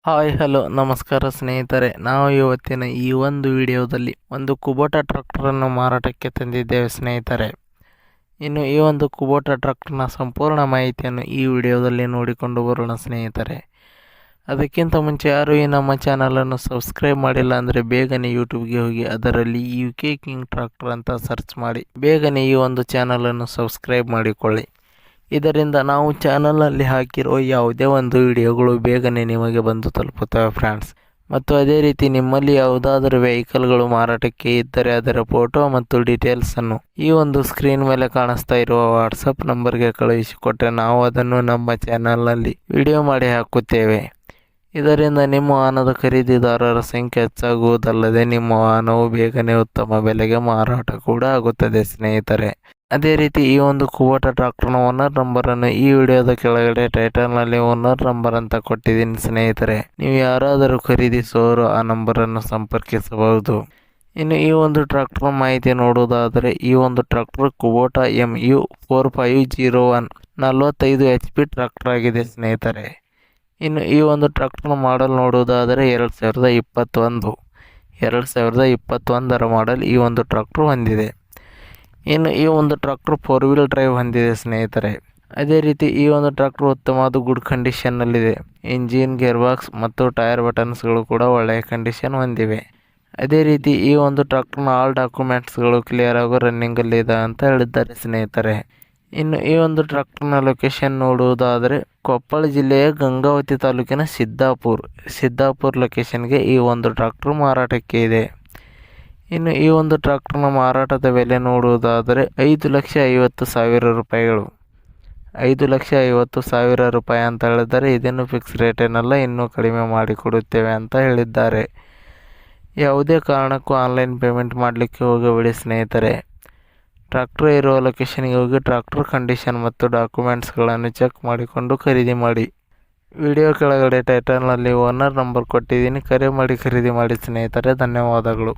Hi hello ನಮಸ್ಕಾರ ಸ್ನೇಹಿತರೆ, ನಾವು ಇವತ್ತಿನ ಈ ಒಂದು ವಿಡಿಯೋದಲ್ಲಿ ಒಂದು ಕುಬೋಟಾ ಟ್ರ್ಯಾಕ್ಟರನ್ನು ಮಾರಾಟಕ್ಕೆ ತಂದಿದ್ದೇವೆ ಸ್ನೇಹಿತರೆ. ಇನ್ನು ಈ ಒಂದು ಕುಬೋಟಾ ಟ್ರ್ಯಾಕ್ಟರ್ನ ಸಂಪೂರ್ಣ ಮಾಹಿತಿಯನ್ನು ಈ ವಿಡಿಯೋದಲ್ಲಿ ನೋಡಿಕೊಂಡು ಬರೋಣ ಸ್ನೇಹಿತರೆ. ಅದಕ್ಕಿಂತ ಮುಂಚೆ ಯಾರು ಈ ನಮ್ಮ ಚಾನಲನ್ನು ಸಬ್ಸ್ಕ್ರೈಬ್ ಮಾಡಿಲ್ಲ ಅಂದರೆ ಬೇಗನೆ ಯೂಟ್ಯೂಬ್ಗೆ ಹೋಗಿ ಅದರಲ್ಲಿ UK ಕಿಂಗ್ ಟ್ರ್ಯಾಕ್ಟರ್ ಅಂತ ಸರ್ಚ್ ಮಾಡಿ ಬೇಗನೆ ಈ ಒಂದು ಚಾನಲನ್ನು ಸಬ್ಸ್ಕ್ರೈಬ್ ಮಾಡಿಕೊಳ್ಳಿ. ಇದರಿಂದ ನಾವು ಚಾನಲಲ್ಲಿ ಹಾಕಿರೋ ಯಾವುದೇ ಒಂದು ವಿಡಿಯೋಗಳು ಬೇಗನೆ ನಿಮಗೆ ಬಂದು ತಲುಪುತ್ತವೆ ಫ್ರೆಂಡ್ಸ್. ಮತ್ತು ಅದೇ ರೀತಿ ನಿಮ್ಮಲ್ಲಿ ಯಾವುದಾದರೂ ವೆಹಿಕಲ್ಗಳು ಮಾರಾಟಕ್ಕೆ ಇದ್ದರೆ ಅದರ ಫೋಟೋ ಮತ್ತು ಡೀಟೇಲ್ಸನ್ನು ಈ ಒಂದು ಸ್ಕ್ರೀನ್ ಮೇಲೆ ಕಾಣಿಸ್ತಾ ಇರುವ ವಾಟ್ಸಪ್ ನಂಬರ್ಗೆ ಕಳುಹಿಸಿಕೊಟ್ಟರೆ ನಾವು ಅದನ್ನು ನಮ್ಮ ಚಾನಲ್ನಲ್ಲಿ ವಿಡಿಯೋ ಮಾಡಿ ಹಾಕುತ್ತೇವೆ. ಇದರಿಂದ ನಿಮ್ಮ ವಾಹನದ ಖರೀದಿದಾರರ ಸಂಖ್ಯೆ ಹೆಚ್ಚಾಗುವುದಲ್ಲದೆ ನಿಮ್ಮ ವಾಹನವು ಬೇಗನೆ ಉತ್ತಮ ಬೆಲೆಗೆ ಮಾರಾಟ ಕೂಡ ಆಗುತ್ತದೆ ಸ್ನೇಹಿತರೆ. ಅದೇ ರೀತಿ ಈ ಒಂದು ಕುಬೋಟಾ ಟ್ರ್ಯಾಕ್ಟರ್ನ ಓನರ್ ನಂಬರನ್ನು ಈ ವಿಡಿಯೋದ ಕೆಳಗಡೆ ಟೈಟಲ್ನಲ್ಲಿ ಓನರ್ ನಂಬರ್ ಅಂತ ಕೊಟ್ಟಿದ್ದೀನಿ ಸ್ನೇಹಿತರೆ. ನೀವು ಯಾರಾದರೂ ಖರೀದಿಸುವವರು ಆ ನಂಬರನ್ನು ಸಂಪರ್ಕಿಸಬಹುದು. ಇನ್ನು ಈ ಒಂದು ಟ್ರ್ಯಾಕ್ಟರ್ ಮಾಹಿತಿ ನೋಡುವುದಾದರೆ ಈ ಒಂದು tractor Kubota MU 4501 45 HP tractor ಆಗಿದೆ ಸ್ನೇಹಿತರೆ. ಇನ್ನು ಈ ಒಂದು ಟ್ರ್ಯಾಕ್ಟರ್ನ ಮಾಡಲ್ ನೋಡುವುದಾದರೆ 2021ರ ಮಾಡಲ್ ಈ ಒಂದು ಟ್ರ್ಯಾಕ್ಟರ್ ಹೊಂದಿದೆ. ಇನ್ನು ಈ ಒಂದು ಟ್ರ್ಯಾಕ್ಟರ್ 4 ವೀಲ್ ಡ್ರೈವ್ ಹೊಂದಿದೆ ಸ್ನೇಹಿತರೆ. ಅದೇ ರೀತಿ ಈ ಒಂದು ಟ್ರ್ಯಾಕ್ಟರ್ ಉತ್ತಮವಾದ ಗುಡ್ ಕಂಡೀಷನ್ನಲ್ಲಿದೆ. ಇಂಜಿನ್, ಗೇರ್ ಬಾಕ್ಸ್ ಮತ್ತು ಟೈರ್ ಬಟನ್ಸ್ಗಳು ಕೂಡ ಒಳ್ಳೆಯ ಕಂಡೀಷನ್ ಹೊಂದಿವೆ. ಅದೇ ರೀತಿ ಈ ಒಂದು ಟ್ರ್ಯಾಕ್ಟರ್ನ ಆಲ್ ಡಾಕ್ಯುಮೆಂಟ್ಸ್ಗಳು ಕ್ಲಿಯರ್ ಆಗೋ ರನ್ನಿಂಗಲ್ಲಿದೆ ಅಂತ ಹೇಳಿದ್ದಾರೆ ಸ್ನೇಹಿತರೆ. ಇನ್ನು ಈ ಒಂದು ಟ್ರ್ಯಾಕ್ಟರ್ನ ಲೊಕೇಶನ್ ನೋಡುವುದಾದರೆ ಕೊಪ್ಪಳ ಜಿಲ್ಲೆಯ ಗಂಗಾವತಿ ತಾಲೂಕಿನ ಸಿದ್ದಾಪುರ್ ಲೊಕೇಶನ್ಗೆ ಈ ಒಂದು ಟ್ರ್ಯಾಕ್ಟರ್ ಮಾರಾಟಕ್ಕೆ ಇದೆ. ಇನ್ನು ಈ ಒಂದು ಟ್ರ್ಯಾಕ್ಟರ್ನ ಮಾರಾಟದ ಬೆಲೆ ನೋಡುವುದಾದರೆ 5,50,000 ರೂಪಾಯಿಗಳು. 5,50,000 ರೂಪಾಯಿ ಅಂತ ಹೇಳಿದ್ದಾರೆ. ಇದನ್ನು ಫಿಕ್ಸ್ ರೇಟ್ ಏನಲ್ಲ, ಇನ್ನೂ ಕಡಿಮೆ ಮಾಡಿಕೊಡುತ್ತೇವೆ ಅಂತ ಹೇಳಿದ್ದಾರೆ. ಯಾವುದೇ ಕಾರಣಕ್ಕೂ ಆನ್ಲೈನ್ ಪೇಮೆಂಟ್ ಮಾಡಲಿಕ್ಕೆ ಹೋಗಬೇಡಿ ಸ್ನೇಹಿತರೆ. ಟ್ರ್ಯಾಕ್ಟರ್ ಇರುವ ಲೊಕೇಶನ್ಗೆ ಹೋಗಿ ಟ್ರ್ಯಾಕ್ಟರ್ ಕಂಡೀಷನ್ ಮತ್ತು ಡಾಕ್ಯುಮೆಂಟ್ಸ್ಗಳನ್ನು ಚೆಕ್ ಮಾಡಿಕೊಂಡು ಖರೀದಿ ಮಾಡಿ. ವಿಡಿಯೋ ಕೆಳಗಡೆ ಟೈಟಲ್ನಲ್ಲಿ ಓನರ್ ನಂಬರ್ ಕೊಟ್ಟಿದ್ದೀನಿ, ಕರೆ ಮಾಡಿ ಖರೀದಿ ಮಾಡಿ ಸ್ನೇಹಿತರೆ. ಧನ್ಯವಾದಗಳು.